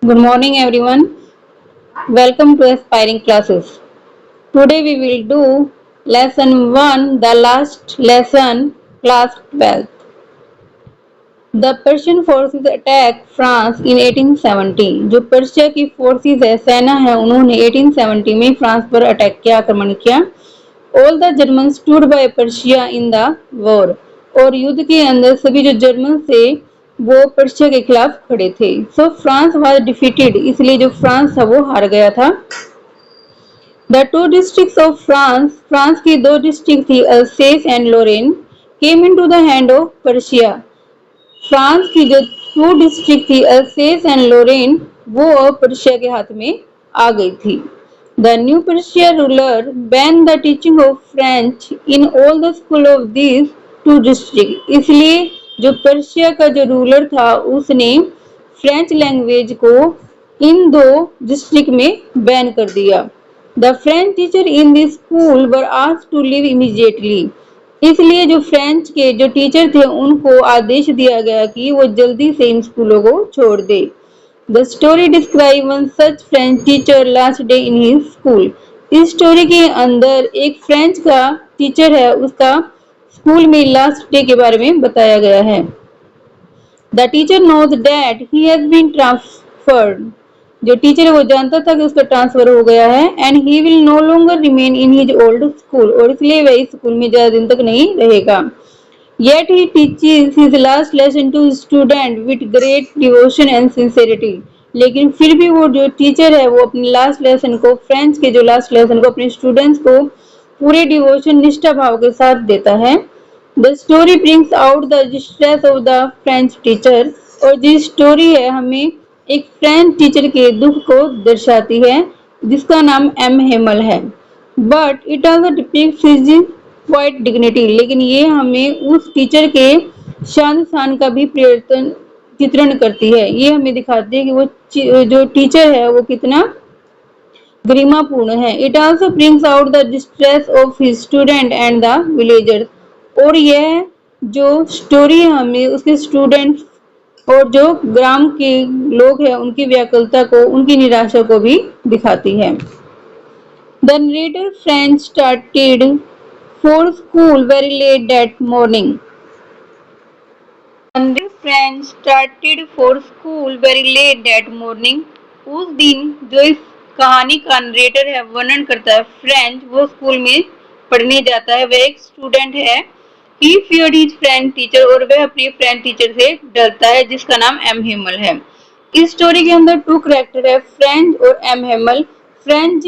Good morning, everyone. Welcome to Aspiring Classes. Today we will do lesson 1, the last lesson, class 12th. The Persian forces attack France in 1870. जो Persia की forces है, सेना है, उन्होंने 1870 में France पर attack किया, आक्रमण किया। All the Germans stood by Persia in the war. और युद्ध के अंदर सभी जो जर्मन थे वो पर्शिया के खिलाफ खड़े थे। So France was defeated, इसलिए जो फ्रांस था वो हार गया था। The two districts of France, France की दो डिस्ट्रिक्ट थी, Alsace and Lorraine, came into the hand of Persia. France की जो टू डिस्ट्रिक्ट थी, अल्सेस एंड लोरेन, वो पर्शिया के हाथ में आ गई थी। The new Persia ruler banned the teaching of French in all the school of these two districts. इसलिए जो पर्शिया का जो रूलर था उसने फ्रेंच लैंग्वेज को इन दो डिस्ट्रिक्ट में बैन कर दिया। The French teacher in this school were asked to leave immediately. इसलिए जो फ्रेंच के जो टीचर थे उनको आदेश दिया गया कि वो जल्दी से इन स्कूलों को छोड़ दे। The story describes one such French teacher last day in his school. इस स्टोरी के अंदर एक फ्रेंच का टीचर है, उसका स्कूल में लास्ट डे के बारे में बताया गया है। The teacher knows that he has been transferred. जो टीचर है वो जानता था कि उसका ट्रांसफर हो गया है and he will no longer remain in his old school. और इसलिए वह इस स्कूल में ज्यादा दिन तक नहीं रहेगा। Yet he teaches his last lesson to student with great devotion and sincerity. लेकिन फिर भी वो जो टीचर है वो अपने लास्ट लेसन को, फ्रेंच के जो लास्ट लेसन को अपने स्टूडेंट्स को पूरे डिवोशन निष्ठा भाव के साथ देता है। The story brings out the distress of the French teacher. और जो स्टोरी है हमें एक फ्रेंच टीचर के दुख को दर्शाती है जिसका नाम एम हेमल है। But it also depicts his quiet dignity. लेकिन ये हमें उस टीचर के शान शान का भी चित्रण करती है। ये हमें दिखाती है कि वो जो टीचर है वो कितना गरिमापूर्ण है। It also brings out the distress of his student and the villagers. और यह जो स्टोरी हमें उसके स्टूडेंट्स और जो ग्राम के लोग हैं उनकी व्याकुलता को, उनकी निराशा को भी दिखाती है। The narrator French started for school very late that morning. French started for school very late that morning. उस दिन जो इस कहानी का नरेटर है, वर्णन करता है, फ्रेंच, वो स्कूल में पढ़ने जाता है। वह एक स्टूडेंट है। He feared his French teacher और वह अपनी फ्रेंच टीचर से डरता है जिसका नाम एम हेमल है। इस स्टोरी के अंदर टू कैरेक्टर है, फ्रेंच और एम हेमल। फ्रेंच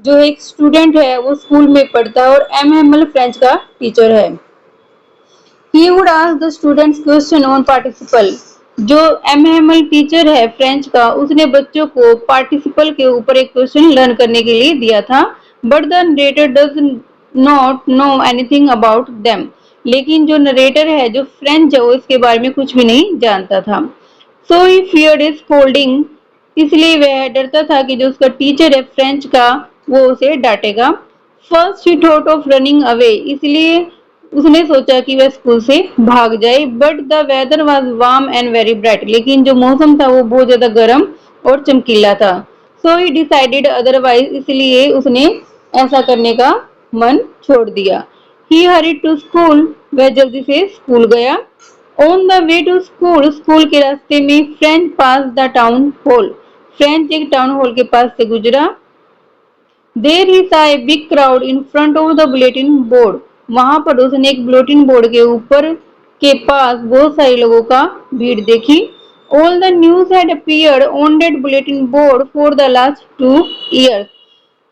जो एक स्टूडेंट है वो स्कूल में पढ़ता है और एम हेमल फ्रेंच का टीचर है। He would ask the students question on participle. जो एम हेमल टीचर है फ्रेंच का, उसने बच्चों को पार्टिसिपल के ऊपर एक क्वेश्चन लर्न करने के लिए दिया था। But the narrator does not know anything about them. लेकिन जो नरेटर है, जो फ्रेंच है, वो इसके बारे में कुछ भी नहीं जानता था। सो ही फियर्ड हिज स्कोल्डिंग। इसलिए वह डरता था कि जो उसका टीचर है फ्रेंच का वो उसे डांटेगा। फर्स्ट ही थॉट ऑफ रनिंग अवे। इसलिए उसने सोचा कि वह स्कूल से भाग जाए। But the weather was warm and very bright. लेकिन जो मौसम था वो बहुत ज्यादा गर्म और चमकीला था। So he decided otherwise. इसलिए उसने ऐसा करने का मन छोड़ दिया। He hurried to school. वह जल्दी से स्कूल गया। On the way to school. School के रास्ते में Franz pass the town hall. Franz एक टाउन हॉल के पास से गुजरा। There he saw a big crowd in front of the bulletin board. वहां पर उसने एक बुलेटिन बोर्ड के ऊपर के पास बहुत सारे लोगों का भीड़ देखी। All the news had appeared on that bulletin board for the last 2 years.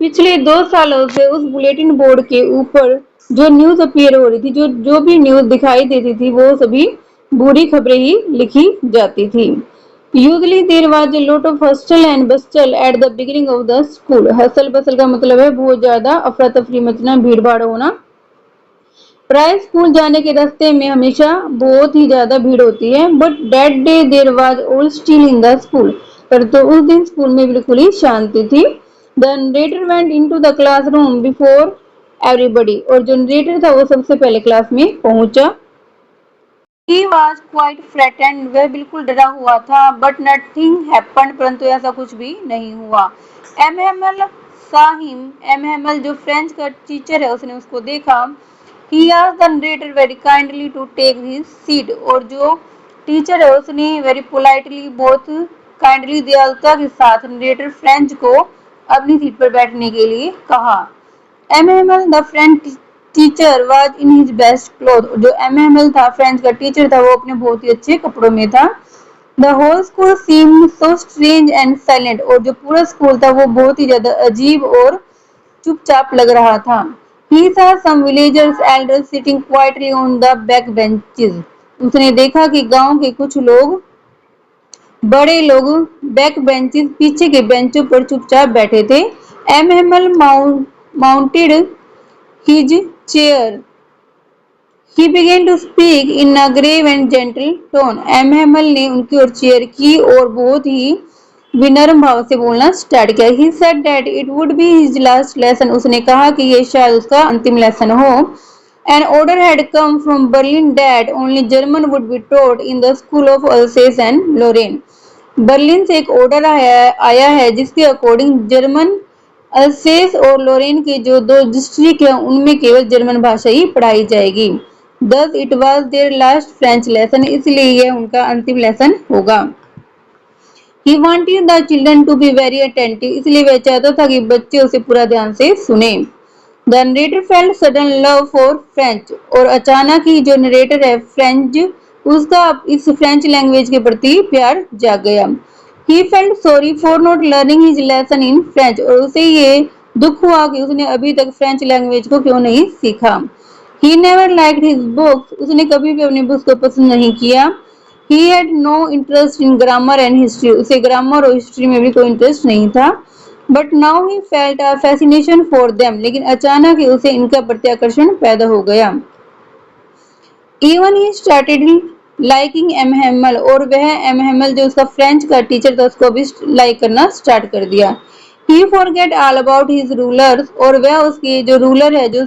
पिछले 2 सालों से उस बुलेटिन बोर्ड के ऊपर जो न्यूज अपीयर हो रही थी, जो जो भी न्यूज दिखाई देती थी, वो सभी बुरी खबरें ही लिखी जाती थी। Usually there was a lot of hustle and bustle at the beginning of the school. Hustle bustle का मतलब है बहुत ज्यादा अफरा तफरी मचना, भीड़ भाड़ होना। प्राय स्कूल जाने के रास्ते में हमेशा बहुत ही ज्यादा भीड़ होती है। But that day there was all still in the school. पर तो उस दिन स्कूल में बिल्कुल ही शांति थी। The narrator went into the classroom before everybody. और जो नरेटर था वो सबसे पहले क्लास में पहुंचा। He was quite frightened. वह बिल्कुल डरा हुआ था. But nothing happened. परंतु ऐसा कुछ भी नहीं हुआ. M. Hamel saw him. M. Hamel जो फ्रेंच का टीचर है उसने उसको देखा. He asked the narrator very kindly to take his seat. और जो टीचर है उसने very politely बहुत काइंडली दयालुता के साथ नरेटर फ्रेंच को अपनी सीट पर बैठने के लिए कहा. M Hamel the French teacher was in his best cloth. जो एम एमएल था फ्रेंच का टीचर था वो अपने बहुत ही अच्छे कपड़ों में था. The whole school seemed so strange and silent. और जो पूरा स्कूल था वो बहुत ही ज्यादा अजीब और चुपचाप लग रहा था. He saw some villagers elders sitting quietly on the back benches. उसने देखा कि गांव के कुछ लोग बड़े लोग बैक बेंचेस पीछे के बेंचों पर चुपचाप बैठे थे. M Hamel mounted his chair. He began to speak in a grave and gentle tone. M Hamel ने उनकी ओर चेयर की और बहुत ही विनम्र भाव से बोलना स्टार्ट किया. He said that it would be his last lesson. उसने कहा कि ये शायद उसका अंतिम लेसन हो. An order had come from Berlin that only German would be taught in the school of Alsace and Lorraine. Berlin से एक ऑर्डर आया है जिसके अकॉर्डिंग जर्मन अल्सेस और लोरेन के जो दो डिस्ट्रिक्ट हैं उनमें केवल जर्मन भाषा ही पढ़ाई जाएगी. Thus it was their last French lesson. इसलिए यह उनका अंतिम लेसन होगा. He wanted the children to be very attentive. इसलिए वह चाहता था कि बच्चे उसे पूरा ध्यान से सुने. The narrator felt sudden love for French. और अचानक ही जो नरेटर है फ्रेंच उसका इस फ्रेंच लैंग्वेज के प्रति प्यार जाग गया. He felt sorry for not learning his lesson in French. और उसे ये दुख हुआ कि उसने अभी तक फ्रेंच लैंग्वेज को क्यों नहीं सीखा. He never liked his books. उसने कभी भी अपनी बुक्स को पसंद नहीं किया. He had no interest in grammar and history. उसे ग्रामर और हिस्ट्री में भी कोई इंटरेस्ट नहीं था. But now he felt a fascination for them. लेकिन अचानक ही उसे इनका प्रति आकर्षण पैदा हो गया. Even he started liking M. Hamel. और वह M. Hamel जो उसका फ्रेंच का टीचर था उसको भी लाइक करना स्टार्ट कर दिया. He forget all about his rulers. और वह उसके जो रूलर है जो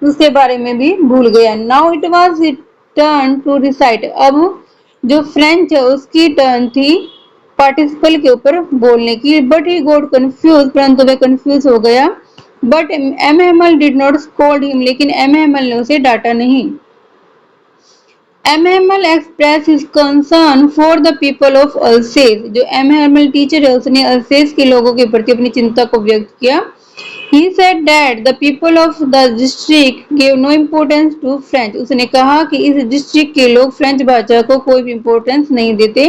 उसके बारे में भी भूल गया. Now it was his turn to recite. अब जो फ्रेंच है उसकी टर्न थी पार्टिसिपल के ऊपर बोलने की. But he got confuse. परंतु वह कंफ्यूज हो गया. But M Hamel did not scold him. लेकिन एम हेमल ने उसे डांटा नहीं. M Hamel express his concern for the people of Alsace. जो एम हेमल टीचर है उसने अल्सेस के लोगों के प्रति अपनी चिंता को व्यक्त किया. He said that the people of the district gave no importance to French. उसने कहा कि इस डिस्ट्रिक्ट के लोग फ्रेंच भाषा को कोई भी इम्पोर्टेंस नहीं देते.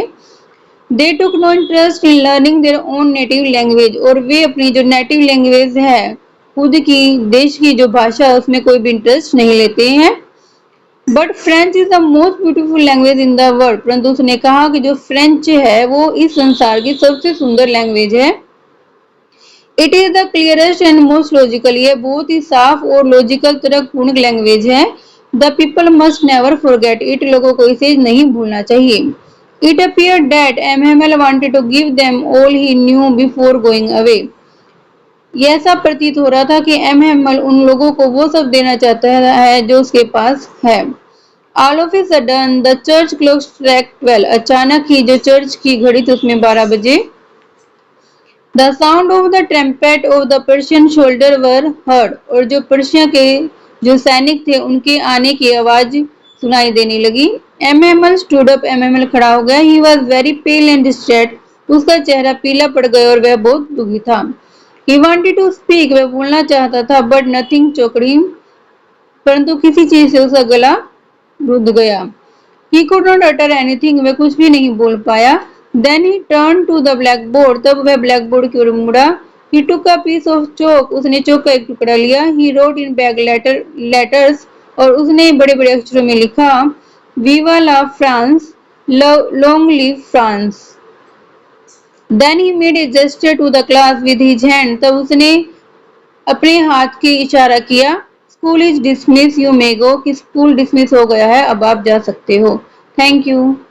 They took no interest in learning their own native language. और वे अपनी जो नेटिव लैंग्वेज है खुद की देश की जो भाषा है उसमें कोई भी इंटरेस्ट नहीं लेते हैं. But French is the most beautiful language in the world. परंतु उसने कहा कि जो फ्रेंच है वो इस संसार की सबसे सुंदर लैंग्वेज है. It is the clearest and most logical. यह बहुत ही साफ और लॉजिकल तर्कपूर्ण लैंग्वेज है. The people must never forget it. लोगों को इसे नहीं भूलना चाहिए. It appear that M Hamel wanted to give them all he knew before going away. यह ऐसा प्रतीत हो रहा था कि एम हेमल उन लोगों को वो सब देना चाहता है जो उसके पास है. All of a sudden the church clock strike 12. अचानक ही जो चर्च की घड़ी थी उसमें 12 बजे. The sound of the trumpet of the Persian soldier were heard. और जो पर्शिया के जो सैनिक थे उनके आने की आवाज सुनाई देने लगी. M Hamel stood up. M Hamel खड़ा हो गया. He was very pale and distraught. उसका चेहरा पीला पड़ गया और वह बहुत दुखी था. He wanted to speak. वह बोलना चाहता था but nothing choked him. परंतु किसी चीज से उसका गला रुंध गया. He could not utter anything. वह कुछ भी नहीं बोल पाया. Then he turned to the blackboard. तब वह ब्लैकबोर्ड की ओर मुड़ा. He took a piece of chalk. उसने चौक का एक टुकड़ा लिया. He wrote in big letters. और उसने बड़े-बड़े अक्षरों में लिखा Viva la France, long live France. Then he made a gesture to the class with his hand. तब उसने अपने हाथ की इशारा किया. School is dismissed. You may go. कि स्कूल डिसमिस हो गया है अब आप जा सकते हो. Thank you.